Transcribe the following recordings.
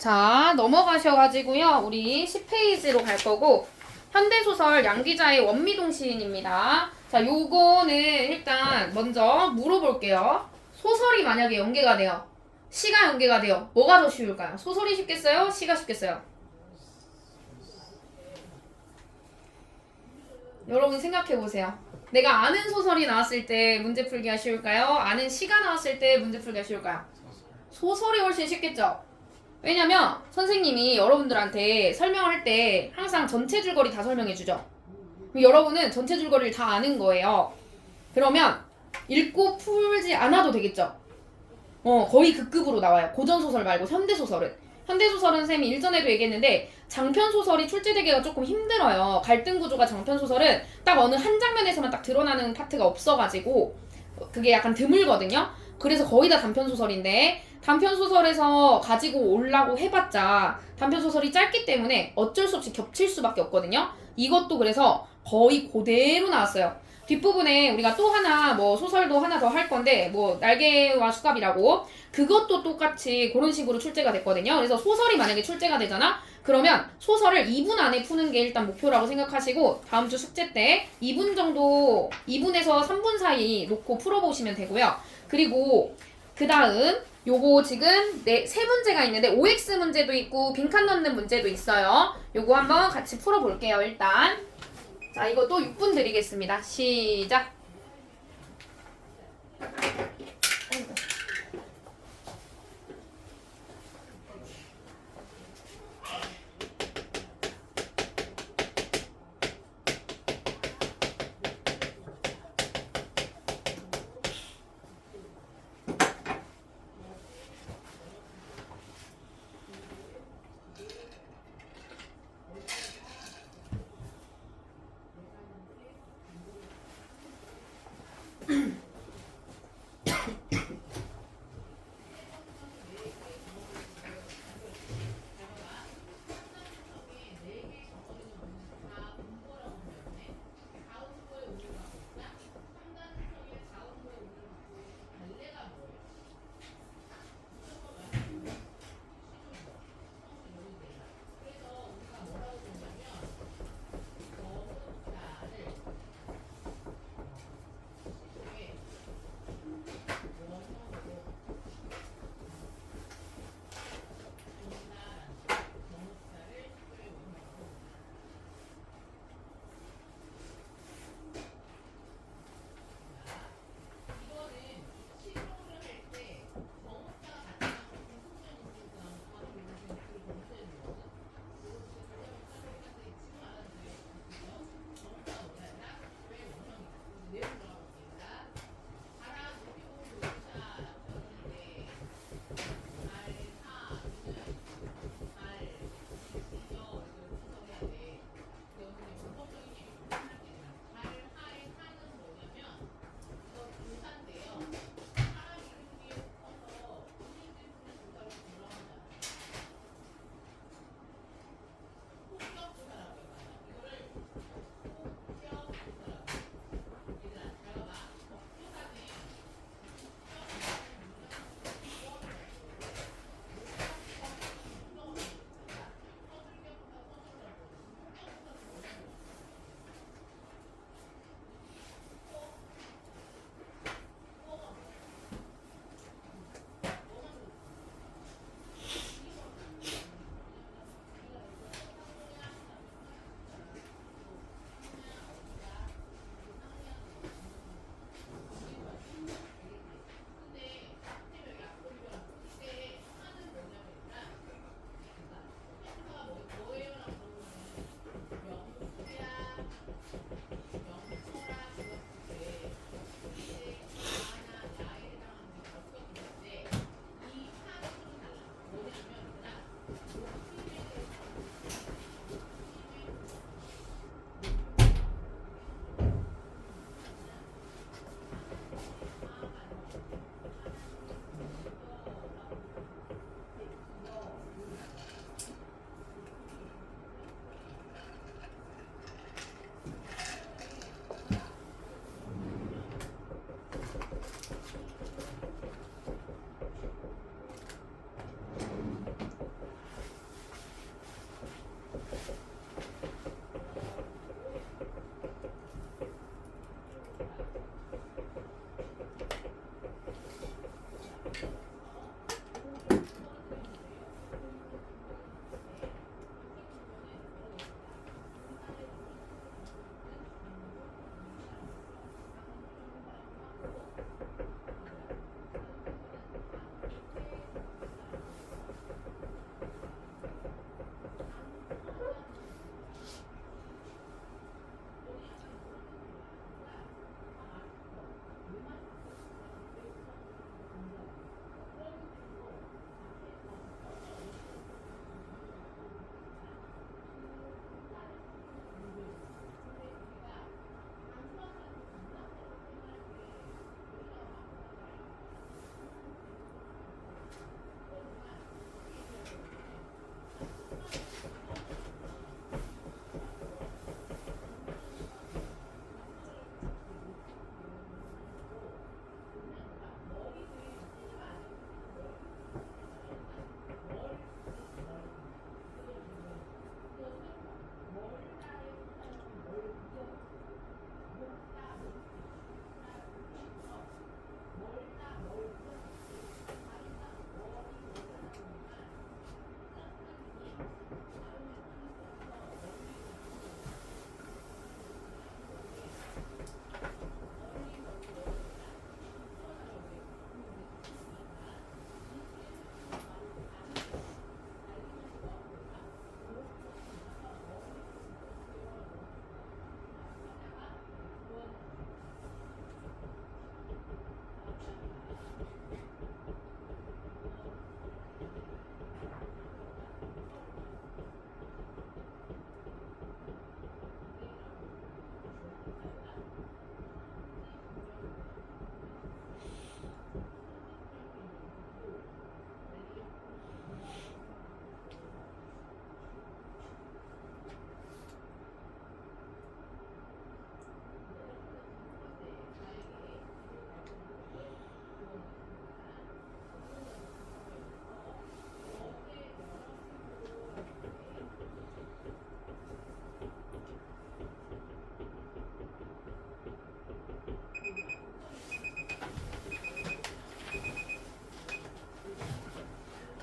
자, 넘어가셔가지고요. 우리 10페이지로 갈 거고, 현대소설 양기자의 원미동 시인입니다. 자, 요거는 일단 먼저 물어볼게요. 소설이 만약에 연계가 돼요. 시가 연계가 돼요. 뭐가 더 쉬울까요? 소설이 쉽겠어요? 시가 쉽겠어요? 여러분 생각해보세요. 내가 아는 소설이 나왔을 때 문제 풀기가 쉬울까요? 아는 시가 나왔을 때 문제 풀기가 쉬울까요? 소설이 훨씬 쉽겠죠? 왜냐면 선생님이 여러분들한테 설명할 때 항상 전체 줄거리 다 설명해주죠. 그럼 여러분은 전체 줄거리를 다 아는 거예요. 그러면 읽고 풀지 않아도 되겠죠. 거의 그 급으로 나와요. 고전소설 말고 현대소설은. 현대소설은 선생님이 일전에도 얘기했는데 장편소설이 출제되기가 조금 힘들어요. 갈등 구조가 장편소설은 딱 어느 한 장면에서만 딱 드러나는 파트가 없어가지고 그게 약간 드물거든요. 그래서 거의 다 단편소설인데 단편소설에서 가지고 오려고 해봤자 단편소설이 짧기 때문에 어쩔 수 없이 겹칠 수밖에 없거든요. 이것도 그래서 거의 그대로 나왔어요. 뒷부분에 우리가 또 하나 뭐 소설도 하나 더 할 건데 뭐 날개와 수갑이라고 그것도 똑같이 그런 식으로 출제가 됐거든요. 그래서 소설이 만약에 출제가 되잖아? 그러면 소설을 2분 안에 푸는 게 일단 목표라고 생각하시고 다음 주 숙제 때 2분 정도 2분에서 3분 사이 놓고 풀어보시면 되고요. 그리고 그 다음 요거 지금 세 문제가 있는데 OX 문제도 있고 빈칸 넣는 문제도 있어요. 요거 한번 같이 풀어볼게요. 일단 자, 이것도 6분 드리겠습니다. 시작.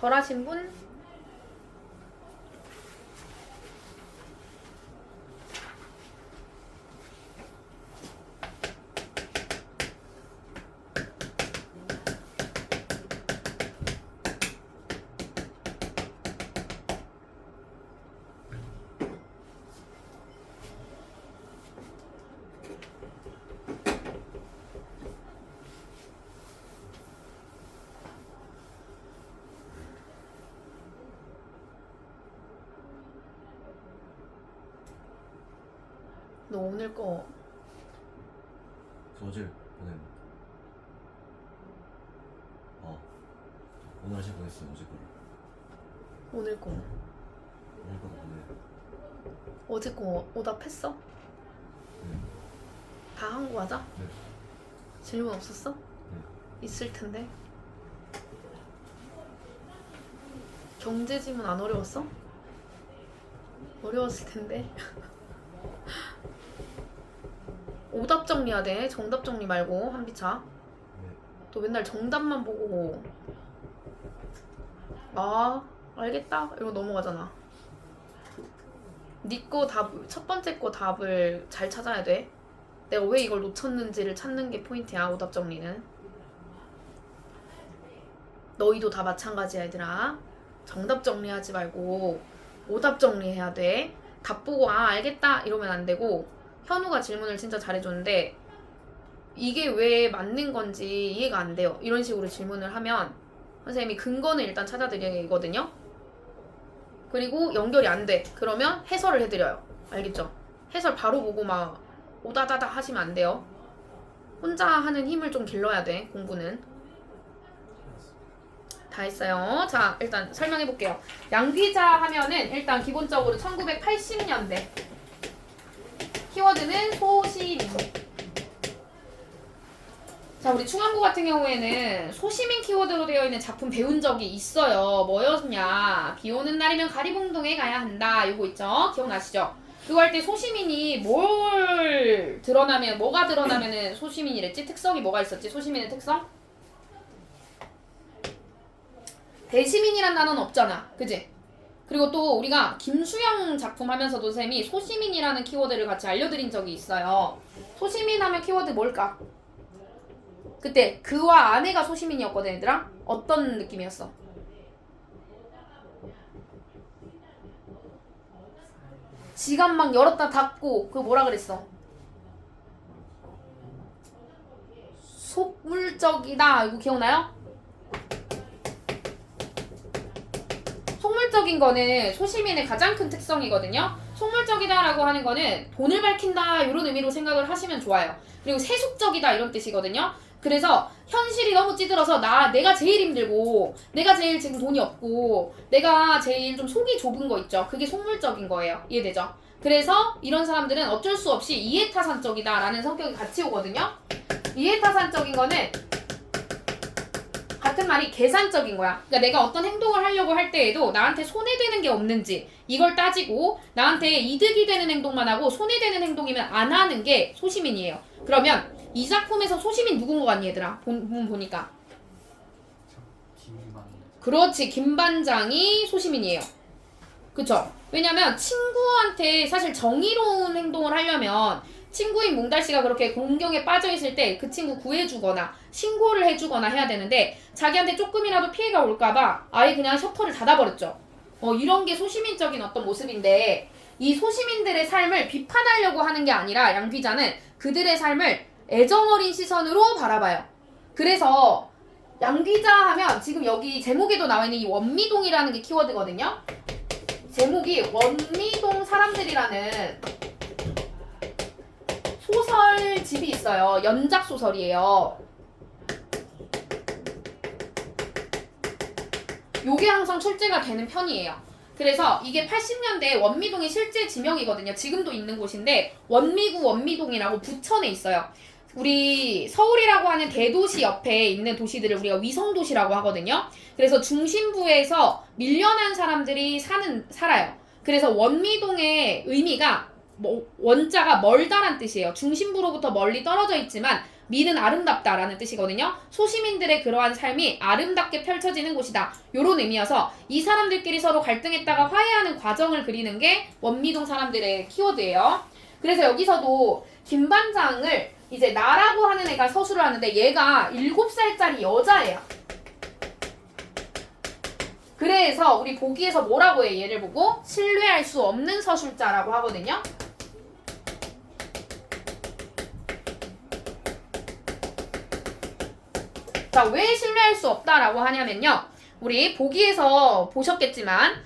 덜 하신 분? 너 오늘 거 어제 보낸. 오늘 아침 보냈어요. 어제 거를. 오늘 거 오늘 거도 보내. 어제 거 오답했어? 네. 다 한 거 맞아? 네. 질문 없었어? 네. 있을 텐데. 경제 지문 안 어려웠어? 어려웠을 텐데. 오답 정리해야 돼. 정답 정리 말고 한비차. 네. 또 맨날 정답만 보고 아 알겠다 이러고 넘어가잖아. 네 거 답, 첫 번째 거 답을 잘 찾아야 돼. 내가 왜 이걸 놓쳤는지를 찾는 게 포인트야. 오답 정리는. 너희도 다 마찬가지야 얘들아. 정답 정리하지 말고 오답 정리해야 돼. 답 보고 아 알겠다 이러면 안 되고. 현우가 질문을 진짜 잘해줬는데 이게 왜 맞는 건지 이해가 안 돼요. 이런 식으로 질문을 하면 선생님이 근거는 일단 찾아드리거든요. 그리고 연결이 안 돼. 그러면 해설을 해드려요. 알겠죠? 해설 바로 보고 막 오다다다 하시면 안 돼요. 혼자 하는 힘을 좀 길러야 돼. 공부는. 다 했어요. 자 일단 설명해볼게요. 양귀자 하면은 일단 기본적으로 1980년대 키워드는 소시민. 자 우리 충암고 같은 경우에는 소시민 키워드로 되어 있는 작품 배운 적이 있어요. 뭐였냐? 비 오는 날이면 가리봉동에 가야 한다. 이거 있죠? 기억나시죠? 그거 할 때 소시민이 뭘 드러나면 뭐가 드러나면은 소시민이랬지? 특성이 뭐가 있었지? 소시민의 특성? 대시민이란 단어는 없잖아. 그지? 그리고 또 우리가 김수영 작품 하면서도 쌤이 소시민이라는 키워드를 같이 알려드린 적이 있어요. 소시민 하면 키워드 뭘까? 그때 그와 아내가 소시민이었거든 얘들아. 어떤 느낌이었어? 지갑 막 열었다 닫고 그거 뭐라 그랬어? 속물적이다. 이거 기억나요? 속물적인 거는 소시민의 가장 큰 특성이거든요. 속물적이다라고 하는 거는 돈을 밝힌다 이런 의미로 생각을 하시면 좋아요. 그리고 세속적이다 이런 뜻이거든요. 그래서 현실이 너무 찌들어서 내가 제일 힘들고 내가 제일 지금 돈이 없고 내가 제일 좀 속이 좁은 거 있죠. 그게 속물적인 거예요. 이해되죠? 그래서 이런 사람들은 어쩔 수 없이 이해타산적이다 라는 성격이 같이 오거든요. 이해타산적인 거는 같은 말이 계산적인 거야. 그러니까 내가 어떤 행동을 하려고 할 때에도 나한테 손해되는 게 없는지 이걸 따지고 나한테 이득이 되는 행동만 하고 손해되는 행동이면 안 하는 게 소시민이에요. 그러면 이 작품에서 소시민 누군 거 같니 얘들아? 보니까 김반. 그렇지. 김반장이 소시민이에요. 그쵸? 왜냐면 친구한테 사실 정의로운 행동을 하려면 친구인 몽달씨가 그렇게 공경에 빠져있을 때 그 친구 구해주거나 신고를 해주거나 해야 되는데 자기한테 조금이라도 피해가 올까봐 아예 그냥 셔터를 닫아버렸죠. 이런 게 소시민적인 어떤 모습인데 이 소시민들의 삶을 비판하려고 하는 게 아니라 양귀자는 그들의 삶을 애정어린 시선으로 바라봐요. 그래서 양귀자 하면 지금 여기 제목에도 나와있는 이 원미동이라는 게 키워드거든요. 제목이 원미동 사람들이라는 소설집이 있어요. 연작 소설이에요. 요게 항상 출제가 되는 편이에요. 그래서 이게 80년대 원미동의 실제 지명이거든요. 지금도 있는 곳인데 원미구 원미동이라고 부천에 있어요. 우리 서울이라고 하는 대도시 옆에 있는 도시들을 우리가 위성도시라고 하거든요. 그래서 중심부에서 밀려난 사람들이 살아요. 그래서 원미동의 의미가 원자가 멀다란 뜻이에요. 중심부로부터 멀리 떨어져 있지만 미는 아름답다라는 뜻이거든요. 소시민들의 그러한 삶이 아름답게 펼쳐지는 곳이다. 요런 의미여서 이 사람들끼리 서로 갈등했다가 화해하는 과정을 그리는 게 원미동 사람들의 키워드예요. 그래서 여기서도 김반장을 이제 나라고 하는 애가 서술을 하는데 얘가 7살짜리 여자애야. 그래서 우리 보기에서 뭐라고 해? 얘를 보고 신뢰할 수 없는 서술자라고 하거든요. 자, 왜 신뢰할 수 없다라고 하냐면요. 우리 보기에서 보셨겠지만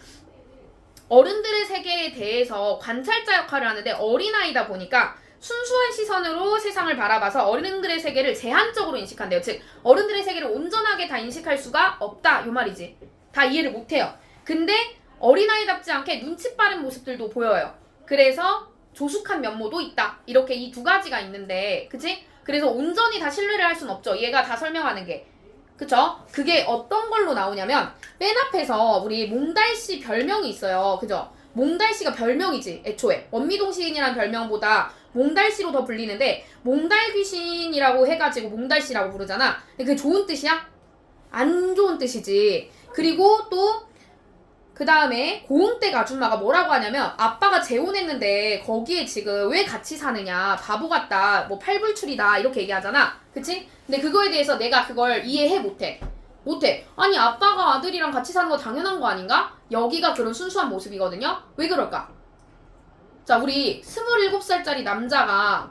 어른들의 세계에 대해서 관찰자 역할을 하는데 어린아이다 보니까 순수한 시선으로 세상을 바라봐서 어른들의 세계를 제한적으로 인식한대요. 즉 어른들의 세계를 온전하게 다 인식할 수가 없다 요 말이지. 다 이해를 못해요. 근데 어린아이답지 않게 눈치 빠른 모습들도 보여요. 그래서 조숙한 면모도 있다. 이렇게 이 두 가지가 있는데 그치? 그래서 온전히 다 신뢰를 할 수는 없죠. 얘가 다 설명하는 게. 그쵸? 그게 어떤 걸로 나오냐면 맨 앞에서 우리 몽달씨 별명이 있어요. 그죠? 몽달씨가 별명이지 애초에. 원미동 시인이라는 별명보다 몽달씨로 더 불리는데 몽달귀신이라고 해가지고 몽달씨라고 부르잖아. 근데 그게 좋은 뜻이야? 안 좋은 뜻이지. 그리고 또 그 다음에 고흥댁 아줌마가 뭐라고 하냐면 아빠가 재혼했는데 거기에 지금 왜 같이 사느냐 바보 같다 뭐 팔불출이다 이렇게 얘기하잖아. 그치? 근데 그거에 대해서 내가 그걸 이해해 못해. 아니 아빠가 아들이랑 같이 사는 거 당연한 거 아닌가? 여기가 그런 순수한 모습이거든요. 왜 그럴까? 자, 우리 27살짜리 남자가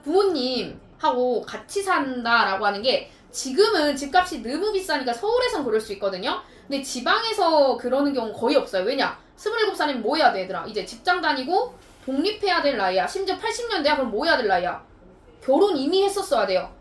부모님하고 같이 산다라고 하는 게 지금은 집값이 너무 비싸니까 서울에선 그럴 수 있거든요. 근데 지방에서 그러는 경우는 거의 없어요. 왜냐? 27살이면 뭐 해야 돼, 얘들아? 이제 직장 다니고 독립해야 될 나이야. 심지어 80년대야. 그럼 뭐 해야 될 나이야? 결혼 이미 했었어야 돼요.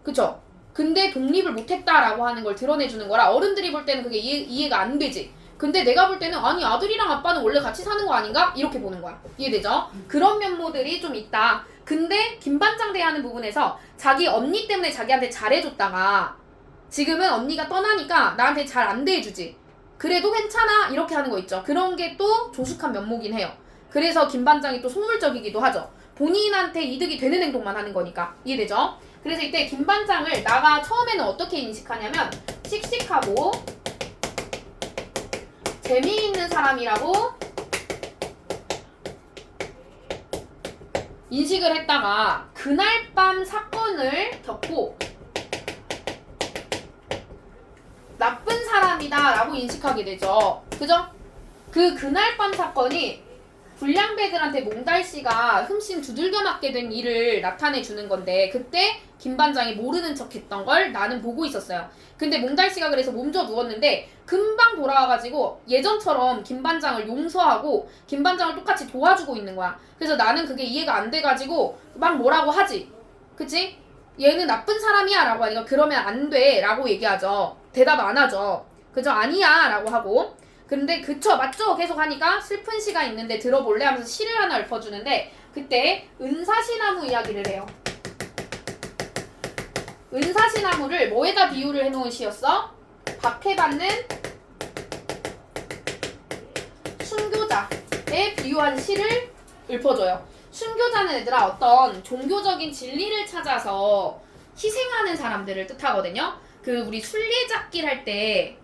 그쵸? 근데 독립을 못했다라고 하는 걸 드러내주는 거라 어른들이 볼 때는 그게 이해가 안 되지. 근데 내가 볼 때는 아니 아들이랑 아빠는 원래 같이 사는 거 아닌가? 이렇게 보는 거야. 이해되죠? 그런 면모들이 좀 있다. 근데 김반장 대하는 부분에서 자기 언니 때문에 자기한테 잘해줬다가 지금은 언니가 떠나니까 나한테 잘 안 대해주지. 그래도 괜찮아 이렇게 하는 거 있죠. 그런 게 또 조숙한 면모긴 해요. 그래서 김반장이 또 속물적이기도 하죠. 본인한테 이득이 되는 행동만 하는 거니까. 이해되죠? 그래서 이때 김반장을 나가 처음에는 어떻게 인식하냐면 씩씩하고 재미있는 사람이라고 인식을 했다가 그날 밤 사건을 겪고 나쁜 사람이다 라고 인식하게 되죠. 그죠? 그날 밤 사건이 불량배들한테 몽달씨가 흠씬 두들겨 맞게 된 일을 나타내 주는 건데 그때 김반장이 모르는 척 했던 걸 나는 보고 있었어요. 근데 몽달씨가 그래서 몸져 누웠는데 금방 돌아와가지고 예전처럼 김반장을 용서하고 김반장을 똑같이 도와주고 있는 거야. 그래서 나는 그게 이해가 안 돼가지고 막 뭐라고 하지. 그치? 얘는 나쁜 사람이야 라고 하니까 그러면 안 돼 라고 얘기하죠. 대답 안 하죠. 그죠? 아니야 라고 하고 근데 그쵸 맞죠 계속 하니까 슬픈 시가 있는데 들어볼래 하면서 시를 하나 읊어주는데 그때 은사시나무 이야기를 해요. 은사시나무를 뭐에다 비유를 해놓은 시였어? 박해받는 순교자에 비유한 시를 읊어줘요. 순교자는 얘들아 어떤 종교적인 진리를 찾아서 희생하는 사람들을 뜻하거든요. 그 우리 순례잡길 할 때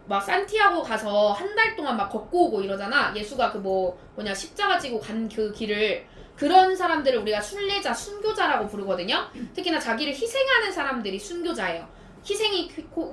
막 산티아고 가서 한 달 동안 막 걷고 오고 이러잖아. 예수가 그 뭐냐 십자가 지고 간 그 길을 그런 사람들을 우리가 순례자, 순교자라고 부르거든요. 특히나 자기를 희생하는 사람들이 순교자예요. 희생이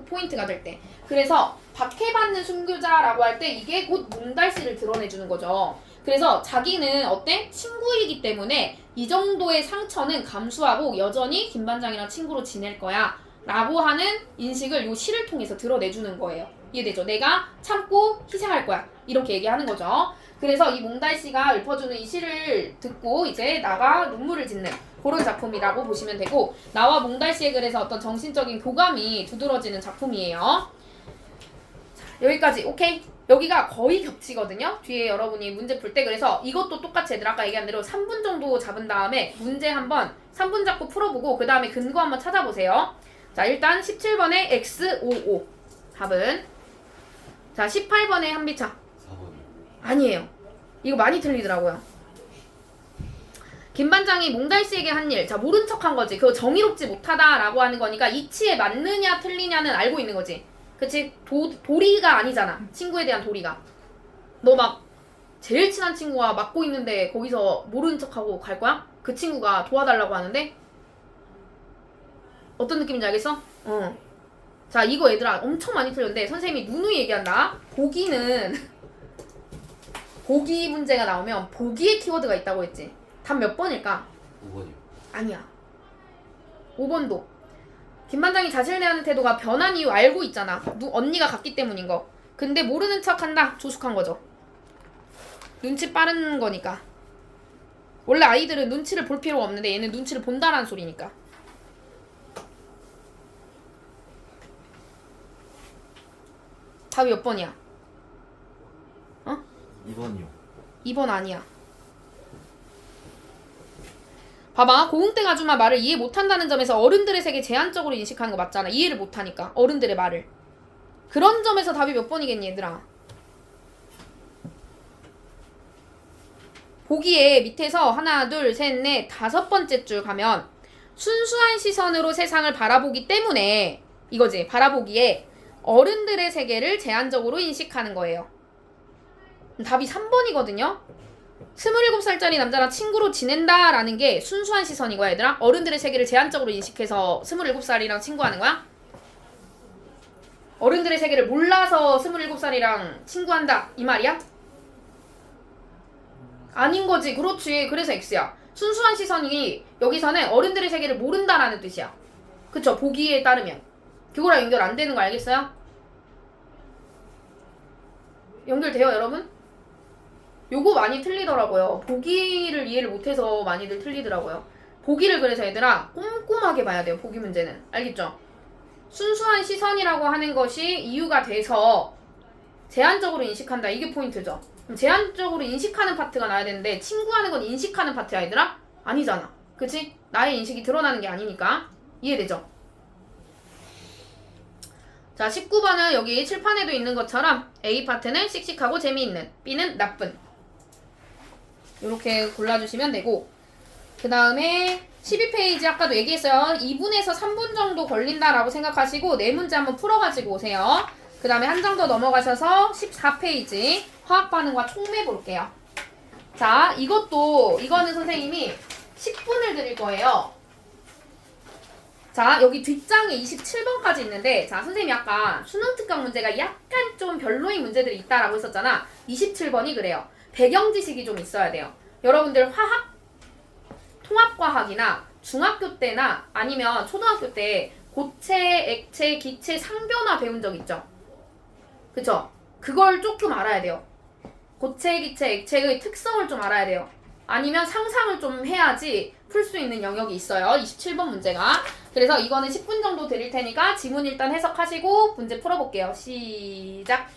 포인트가 될 때. 그래서 박해받는 순교자라고 할 때 이게 곧 몽달씨를 드러내주는 거죠. 그래서 자기는 어때? 친구이기 때문에 이 정도의 상처는 감수하고 여전히 김반장이랑 친구로 지낼 거야 라고 하는 인식을 요 시를 통해서 드러내주는 거예요. 이해되죠? 내가 참고 희생할 거야 이렇게 얘기하는 거죠. 그래서 이 몽달씨가 읊어주는 이 시를 듣고 이제 나가 눈물을 짓는 그런 작품이라고 보시면 되고 나와 몽달씨의 글에서 어떤 정신적인 교감이 두드러지는 작품이에요. 자, 여기까지 오케이? 여기가 거의 겹치거든요. 뒤에 여러분이 문제 풀 때. 그래서 이것도 똑같이 얘들 아까 얘기한 대로 3분 정도 잡은 다음에 문제 한번 3분 잡고 풀어보고 그 다음에 근거 한번 찾아보세요. 자, 일단 17번에 X55 답은 자 18번에 한비차 4번 아니에요. 이거 많이 틀리더라고요. 김반장이 몽달씨에게 한 일. 자, 모른 척한 거지. 그거 정의롭지 못하다라고 하는 거니까 이치에 맞느냐 틀리냐는 알고 있는 거지. 그치? 도리가 아니잖아. 친구에 대한 도리가. 너 막 제일 친한 친구가 맡고 있는데 거기서 모른 척하고 갈 거야? 그 친구가 도와달라고 하는데? 어떤 느낌인지 알겠어? 자, 이거 얘들아 엄청 많이 틀렸는데 선생님이 누누이 얘기한다. 보기는 보기 문제가 나오면 보기의 키워드가 있다고 했지. 답 몇 번일까? 5번이요. 아니야. 5번도. 김반장이 자신을 대하는 태도가 변한 이유 알고 있잖아. 언니가 갔기 때문인 거. 근데 모르는 척한다. 조숙한 거죠. 눈치 빠른 거니까. 원래 아이들은 눈치를 볼 필요가 없는데 얘는 눈치를 본다라는 소리니까. 답이 몇 번이야? 2번이요. 2번 아니야. 봐봐. 고흥땡 아줌마 말을 이해 못한다는 점에서 어른들의 세계 제한적으로 인식하는 거 맞잖아. 이해를 못하니까. 어른들의 말을. 그런 점에서 답이 몇 번이겠니 얘들아? 보기에 밑에서 하나 둘 셋 넷 다섯 번째 줄 가면 순수한 시선으로 세상을 바라보기 때문에 이거지. 바라보기에 어른들의 세계를 제한적으로 인식하는 거예요. 답이 3번이거든요. 27살짜리 남자랑 친구로 지낸다라는 게 순수한 시선인 거야 얘들아. 어른들의 세계를 제한적으로 인식해서 27살이랑 친구하는 거야? 어른들의 세계를 몰라서 27살이랑 친구한다 이 말이야? 아닌 거지. 그렇지. 그래서 X야. 순수한 시선이 여기서는 어른들의 세계를 모른다라는 뜻이야. 그쵸? 보기에 따르면. 그거랑 연결 안 되는 거 알겠어요? 연결돼요 여러분? 요거 많이 틀리더라고요. 보기를 이해를 못해서 많이들 틀리더라고요. 보기를 그래서 얘들아 꼼꼼하게 봐야 돼요. 보기 문제는. 알겠죠? 순수한 시선이라고 하는 것이 이유가 돼서 제한적으로 인식한다. 이게 포인트죠. 그럼 제한적으로 인식하는 파트가 나야 되는데 친구하는 건 인식하는 파트야 얘들아? 아니잖아. 그치? 나의 인식이 드러나는 게 아니니까. 이해되죠? 자, 19번은 여기 칠판에도 있는 것처럼 A 파트는 씩씩하고 재미있는, B는 나쁜. 이렇게 골라주시면 되고, 그 다음에 12페이지 아까도 얘기했어요. 2분에서 3분 정도 걸린다라고 생각하시고 4문제 한번 풀어가지고 오세요. 그 다음에 한 장 더 넘어가셔서 14페이지 화학반응과 촉매 볼게요. 자, 이거는 선생님이 10분을 드릴 거예요. 자, 여기 뒷장에 27번까지 있는데, 자, 선생님이 아까 수능 특강 문제가 약간 좀 별로인 문제들이 있다라고 했었잖아. 27번이 그래요. 배경 지식이 좀 있어야 돼요. 여러분들 화학, 통합과학이나 중학교 때나 아니면 초등학교 때 고체, 액체, 기체, 상변화 배운 적 있죠? 그쵸? 그걸 조금 알아야 돼요. 고체, 기체, 액체의 특성을 좀 알아야 돼요. 아니면 상상을 좀 해야지 풀 수 있는 영역이 있어요. 27번 문제가. 그래서 이거는 10분 정도 드릴 테니까 지문 일단 해석하시고 문제 풀어볼게요. 시작!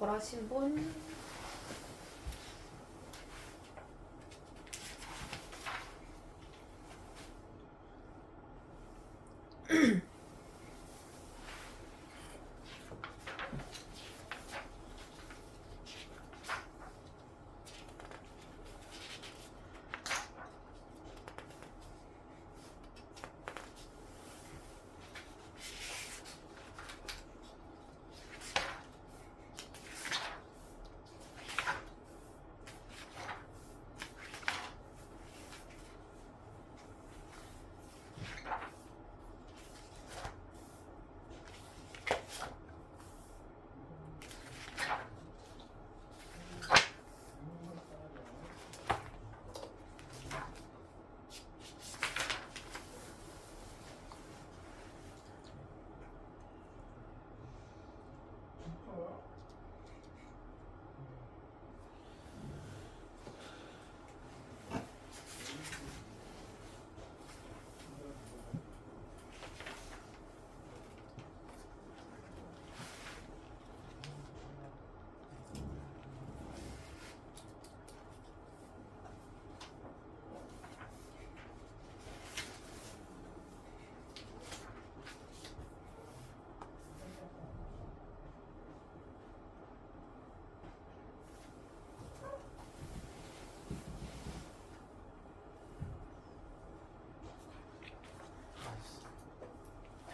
덜 하신 분?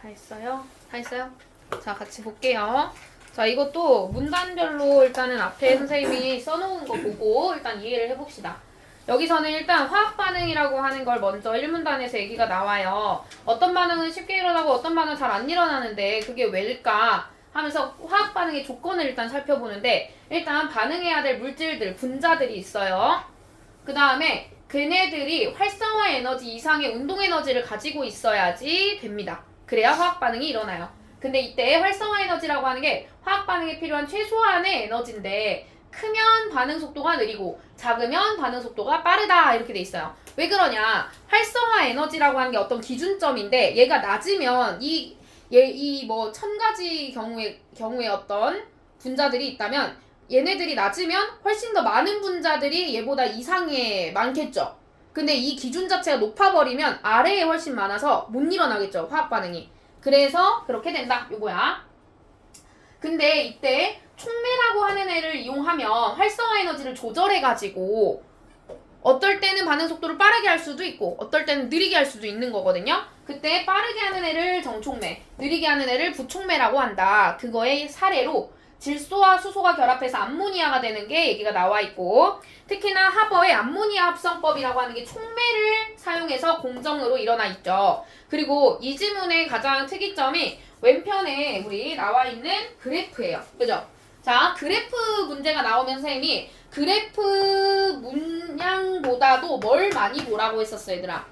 다 했어요? 다 했어요? 자, 같이 볼게요. 자, 이것도 문단별로 일단은 앞에 선생님이 써놓은 거 보고 일단 이해를 해봅시다. 여기서는 일단 화학 반응이라고 하는 걸 먼저 1문단에서 얘기가 나와요. 어떤 반응은 쉽게 일어나고 어떤 반응은 잘 안 일어나는데 그게 왜일까 하면서 화학 반응의 조건을 일단 살펴보는데 일단 반응해야 될 물질들, 분자들이 있어요. 그 다음에 걔네들이 활성화 에너지 이상의 운동 에너지를 가지고 있어야지 됩니다. 그래야 화학 반응이 일어나요. 근데 이때 활성화 에너지라고 하는 게 화학 반응에 필요한 최소한의 에너지인데 크면 반응 속도가 느리고 작으면 반응 속도가 빠르다 이렇게 돼 있어요. 왜 그러냐? 활성화 에너지라고 하는 게 어떤 기준점인데 얘가 낮으면 이 뭐 1000가지 경우에 어떤 분자들이 있다면 얘네들이 낮으면 훨씬 더 많은 분자들이 얘보다 이상에 많겠죠. 근데 이 기준 자체가 높아버리면 아래에 훨씬 많아서 못 일어나겠죠. 화학 반응이. 그래서 그렇게 된다. 요거야. 근데 이때 촉매라고 하는 애를 이용하면 활성화 에너지를 조절해가지고 어떨 때는 반응 속도를 빠르게 할 수도 있고 어떨 때는 느리게 할 수도 있는 거거든요. 그때 빠르게 하는 애를 정촉매, 느리게 하는 애를 부촉매라고 한다. 그거의 사례로 질소와 수소가 결합해서 암모니아가 되는 게 얘기가 나와 있고 특히나 하버의 암모니아 합성법이라고 하는 게 촉매를 사용해서 공정으로 일어나 있죠. 그리고 이 지문의 가장 특이점이 왼편에 우리 나와 있는 그래프예요. 그죠? 자, 그래프 문제가 나오면 선생님이 그래프 문양보다도 뭘 많이 보라고 했었어, 얘들아.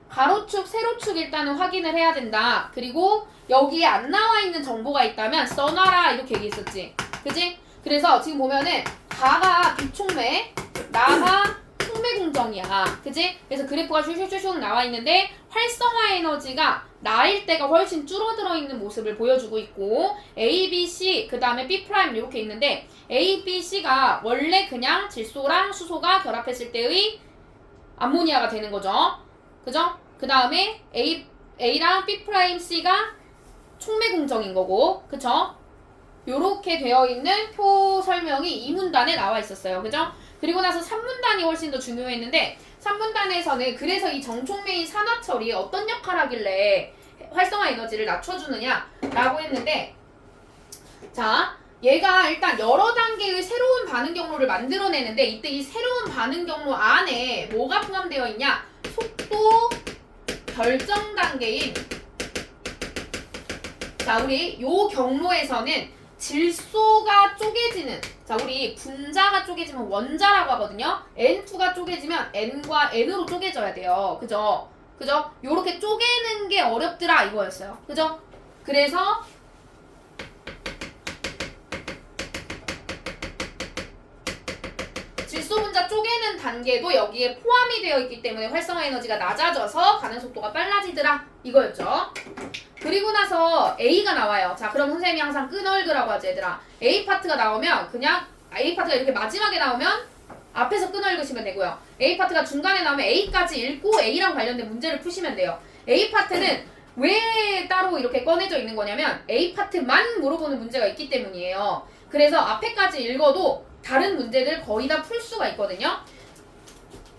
가로축, 세로축 일단은 확인을 해야 된다. 그리고 여기에 안 나와 있는 정보가 있다면 써놔라 이렇게 얘기했었지. 그지? 그래서 지금 보면은 가가 비촉매, 나가 촉매 공정이야. 그지? 그래서 그래프가 슈슈슈슉 나와 있는데 활성화 에너지가 나일 때가 훨씬 줄어들어 있는 모습을 보여주고 있고 A, B, C 그 다음에 B' 이렇게 있는데 A, B, C가 원래 그냥 질소랑 수소가 결합했을 때의 암모니아가 되는 거죠. 그죠? 그 다음에 A랑 B', C가 촉매 공정인 거고 그쵸? 요렇게 되어 있는 표 설명이 2문단에 나와 있었어요. 그죠? 그리고 나서 3문단이 훨씬 더 중요했는데 3문단에서는 그래서 이 정촉매인 산화철이 어떤 역할을 하길래 활성화 에너지를 낮춰주느냐 라고 했는데 자 얘가 일단 여러 단계의 새로운 반응 경로를 만들어내는데 이때 이 새로운 반응 경로 안에 뭐가 포함되어 있냐 속도 결정 단계인 자 우리 요 경로에서는 질소가 쪼개지는 자 우리 분자가 쪼개지면 원자라고 하거든요. N2가 쪼개지면 N과 N으로 쪼개져야 돼요. 그죠? 그죠? 요렇게 쪼개는 게 어렵더라 이거였어요. 그죠? 그래서 질소 분자 쪼개는 단계도 여기에 포함이 되어 있기 때문에 활성화 에너지가 낮아져서 반응 속도가 빨라지더라 이거였죠. 그리고 나서 A가 나와요. 자, 그럼 선생님이 항상 끈얼그라고 하지, 얘들아. A 파트가 나오면 그냥 A 파트가 이렇게 마지막에 나오면 앞에서 끈얼그시면 되고요. A 파트가 중간에 나오면 A까지 읽고 A랑 관련된 문제를 푸시면 돼요. A 파트는 왜 따로 이렇게 꺼내져 있는 거냐면 A 파트만 물어보는 문제가 있기 때문이에요. 그래서 앞에까지 읽어도 다른 문제들 거의 다 풀 수가 있거든요.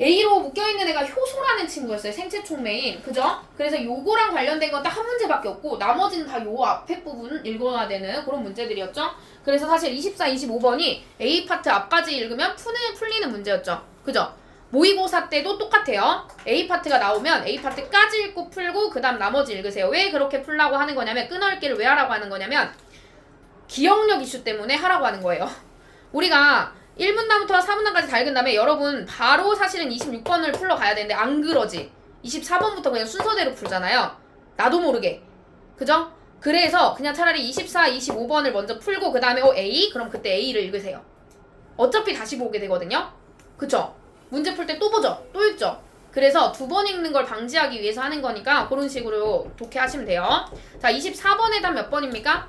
A로 묶여있는 애가 효소라는 친구였어요. 생체 촉매인. 그죠? 그래서 요거랑 관련된 건 딱 한 문제밖에 없고 나머지는 다 요 앞에 부분 읽어야 되는 그런 문제들이었죠. 그래서 사실 24, 25번이 A 파트 앞까지 읽으면 풀리는 문제였죠. 그죠? 모의고사 때도 똑같아요. A 파트가 나오면 A 파트까지 읽고 풀고 그 다음 나머지 읽으세요. 왜 그렇게 풀라고 하는 거냐면 끊어읽기를 왜 하라고 하는 거냐면 기억력 이슈 때문에 하라고 하는 거예요. 우리가 1문단부터 4문단까지 다 읽은 다음에 여러분 바로 사실은 26번을 풀러 가야 되는데 안 그러지. 24번부터 그냥 순서대로 풀잖아요. 나도 모르게. 그죠? 그래서 그냥 차라리 24, 25번을 먼저 풀고 그 다음에 A? 그럼 그때 A를 읽으세요. 어차피 다시 보게 되거든요. 그쵸? 문제 풀 때 또 보죠. 또 읽죠. 그래서 두 번 읽는 걸 방지하기 위해서 하는 거니까 그런 식으로 독해하시면 돼요. 자, 24번에 답 몇 번입니까?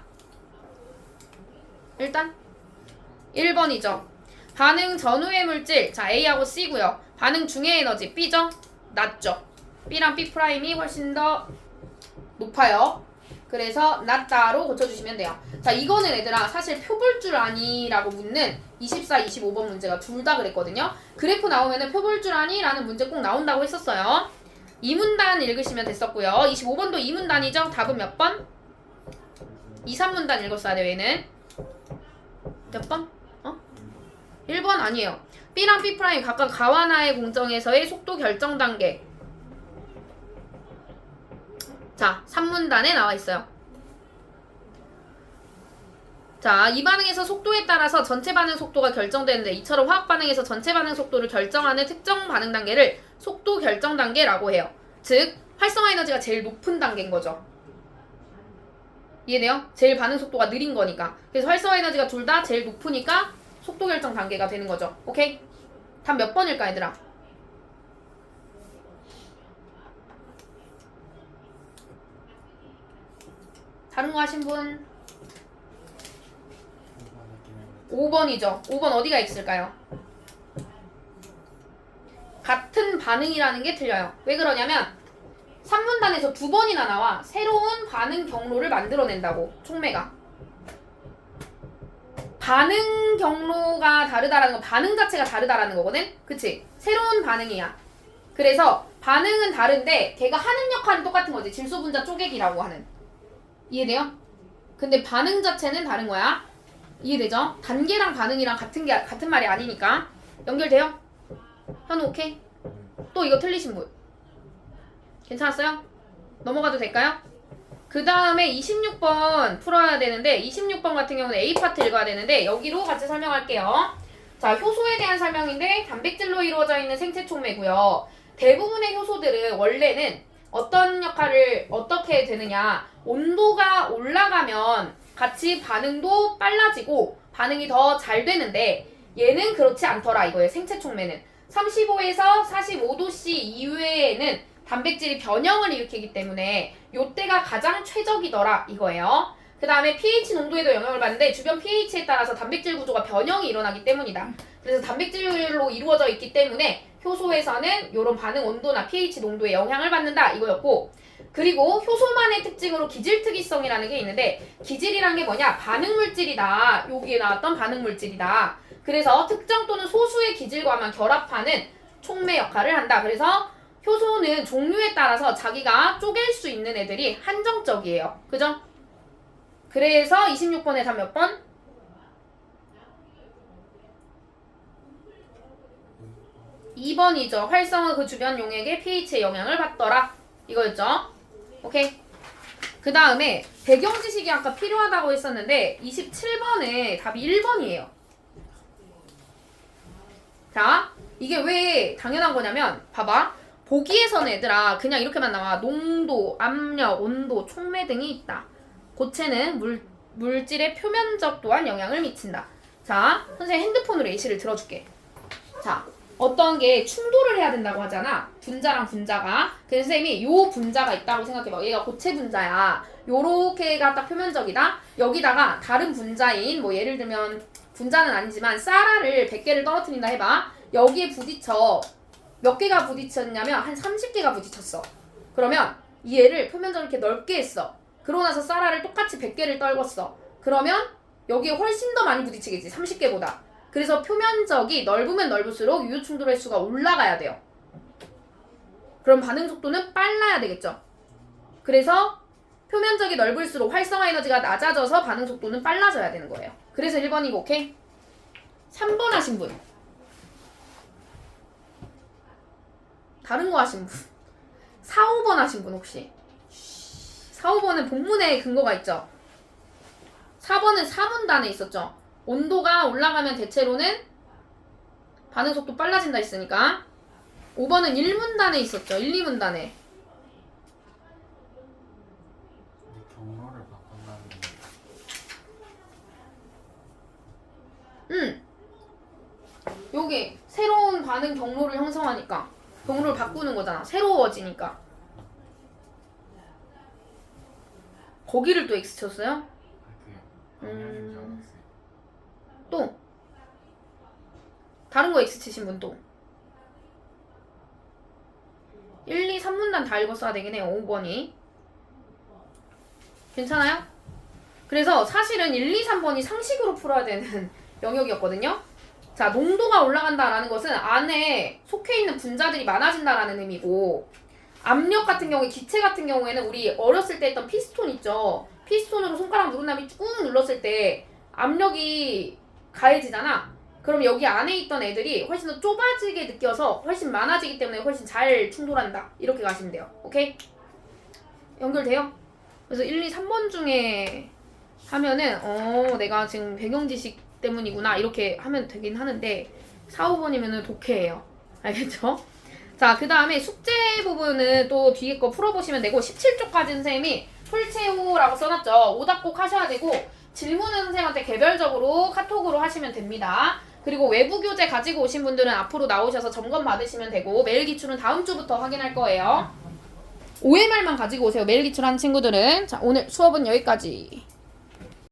일단 1번이죠. 반응 전후의 물질, 자 A하고 C고요. 반응 중의 에너지 B죠? 낮죠. B랑 B'이 훨씬 더 높아요. 그래서 낮다로 고쳐주시면 돼요. 자, 이거는 얘들아 사실 표 볼 줄 아니? 라고 묻는 24, 25번 문제가 둘 다 그랬거든요. 그래프 나오면은 표 볼 줄 아니? 라는 문제 꼭 나온다고 했었어요. 2문단 읽으시면 됐었고요. 25번도 2문단이죠? 답은 몇 번? 2, 3문단 읽었어야 돼요, 얘는. 몇 번? 1번 아니에요. B랑 B' 각각 가와나의 공정에서의 속도 결정 단계. 자, 3문단에 나와 있어요. 자, 이 반응에서 속도에 따라서 전체 반응 속도가 결정되는데 이처럼 화학 반응에서 전체 반응 속도를 결정하는 특정 반응 단계를 속도 결정 단계라고 해요. 즉, 활성화 에너지가 제일 높은 단계인 거죠. 이해돼요? 제일 반응 속도가 느린 거니까. 그래서 활성화 에너지가 둘 다 제일 높으니까 속도 결정 단계가 되는 거죠. 오케이? 답 몇 번일까, 얘들아? 다른 거 하신 분? 5번이죠. 5번 어디가 있을까요? 같은 반응이라는 게 틀려요. 왜 그러냐면 3문단에서 두 번이나 나와 새로운 반응 경로를 만들어낸다고. 촉매가. 반응 경로가 다르다라는 건 반응 자체가 다르다라는 거거든? 그치? 새로운 반응이야. 그래서 반응은 다른데 걔가 하는 역할은 똑같은 거지. 질소분자 쪼개기라고 하는. 이해돼요? 근데 반응 자체는 다른 거야. 이해되죠? 단계랑 반응이랑 같은 말이 아니니까. 연결돼요? 현우 오케이? 또 이거 틀리신 분? 괜찮았어요? 넘어가도 될까요? 그 다음에 26번 풀어야 되는데 26번 같은 경우는 A 파트 읽어야 되는데 여기로 같이 설명할게요. 자, 효소에 대한 설명인데 단백질로 이루어져 있는 생체 촉매고요. 대부분의 효소들은 원래는 어떤 역할을 어떻게 되느냐, 온도가 올라가면 같이 반응도 빨라지고 반응이 더 잘 되는데 얘는 그렇지 않더라 이거예요. 생체 촉매는 35에서 45도씨 이외에는 단백질이 변형을 일으키기 때문에 요때가 가장 최적이더라 이거예요. 그 다음에 pH 농도에도 영향을 받는데 주변 pH에 따라서 단백질 구조가 변형이 일어나기 때문이다. 그래서 단백질로 이루어져 있기 때문에 효소에서는 이런 반응 온도나 pH 농도에 영향을 받는다 이거였고, 그리고 효소만의 특징으로 기질특이성이라는 게 있는데 기질이란 게 뭐냐? 반응물질이다. 여기에 나왔던 반응물질이다. 그래서 특정 또는 소수의 기질과만 결합하는 촉매 역할을 한다. 그래서 효소는 종류에 따라서 자기가 쪼갤 수 있는 애들이 한정적이에요. 그죠? 그래서 26번에 답 몇 번? 2번이죠. 활성은 그 주변 용액의 pH에 영향을 받더라. 이거였죠? 오케이. 그 다음에 배경 지식이 아까 필요하다고 했었는데 27번에 답이 1번이에요. 자, 이게 왜 당연한 거냐면 봐봐. 보기에서는 얘들아 그냥 이렇게만 나와. 농도, 압력, 온도, 촉매 등이 있다. 고체는 물질의 표면적 또한 영향을 미친다. 자, 선생님 핸드폰으로 예시를 들어줄게. 자, 어떤 게 충돌을 해야 된다고 하잖아. 분자랑 분자가. 그래서 쌤이 요 분자가 있다고 생각해봐. 얘가 고체 분자야. 요렇게가 딱 표면적이다. 여기다가 다른 분자인 뭐 예를 들면 분자는 아니지만 쌀알을 100개를 떨어뜨린다 해봐. 여기에 부딪혀. 몇 개가 부딪혔냐면 한 30개가 부딪혔어. 그러면 이 얘를 표면적을 이렇게 넓게 했어. 그러고 나서 쌀알을 똑같이 100개를 떨궜어. 그러면 여기에 훨씬 더 많이 부딪히겠지. 30개보다. 그래서 표면적이 넓으면 넓을수록 유효 충돌 횟수가 올라가야 돼요. 그럼 반응 속도는 빨라야 되겠죠. 그래서 표면적이 넓을수록 활성화 에너지가 낮아져서 반응 속도는 빨라져야 되는 거예요. 그래서 1번이고 오케이? 3번 하신 분. 다른 거 하신 분. 4, 5번 하신 분 혹시? 4, 5번은 본문에 근거가 있죠. 4번은 4문단에 있었죠. 온도가 올라가면 대체로는 반응 속도 빨라진다 했으니까. 5번은 1문단에 있었죠. 1, 2문단에. 경로를 바꾼다는 게 요게 새로운 반응 경로를 형성하니까 경로를 바꾸는 거잖아. 새로워지니까. 거기를 또 X 쳤어요? 그게 방향인 줄 알았어요. 또 다른 거 X 치신 분 또 1, 2, 3문단 다 읽었어야 되긴 해요. 5번이 괜찮아요? 그래서 사실은 1, 2, 3번이 상식으로 풀어야 되는 영역이었거든요. 자, 농도가 올라간다라는 것은 안에 속해 있는 분자들이 많아진다라는 의미고, 압력 같은 경우에, 기체 같은 경우에는 우리 어렸을 때 했던 피스톤 있죠. 피스톤으로 손가락 누른 다음에 꾹 눌렀을 때 압력이 가해지잖아. 그럼 여기 안에 있던 애들이 훨씬 더 좁아지게 느껴서 훨씬 많아지기 때문에 훨씬 잘 충돌한다. 이렇게 가시면 돼요. 오케이? 연결돼요? 그래서 1, 2, 3번 중에 하면은 내가 지금 배경 지식 때문이구나 이렇게 하면 되긴 하는데 4, 5번이면은 독해예요. 알겠죠? 자, 그 다음에 숙제 부분은 또 뒤에 거 풀어보시면 되고 17쪽까지는 선생님이 풀체호라고 써놨죠. 오답 꼭 하셔야 되고 질문은 선생님한테 개별적으로 카톡으로 하시면 됩니다. 그리고 외부 교재 가지고 오신 분들은 앞으로 나오셔서 점검 받으시면 되고 매일 기출은 다음 주부터 확인할 거예요. OMR만 가지고 오세요. 매일 기출한 친구들은. 자, 오늘 수업은 여기까지.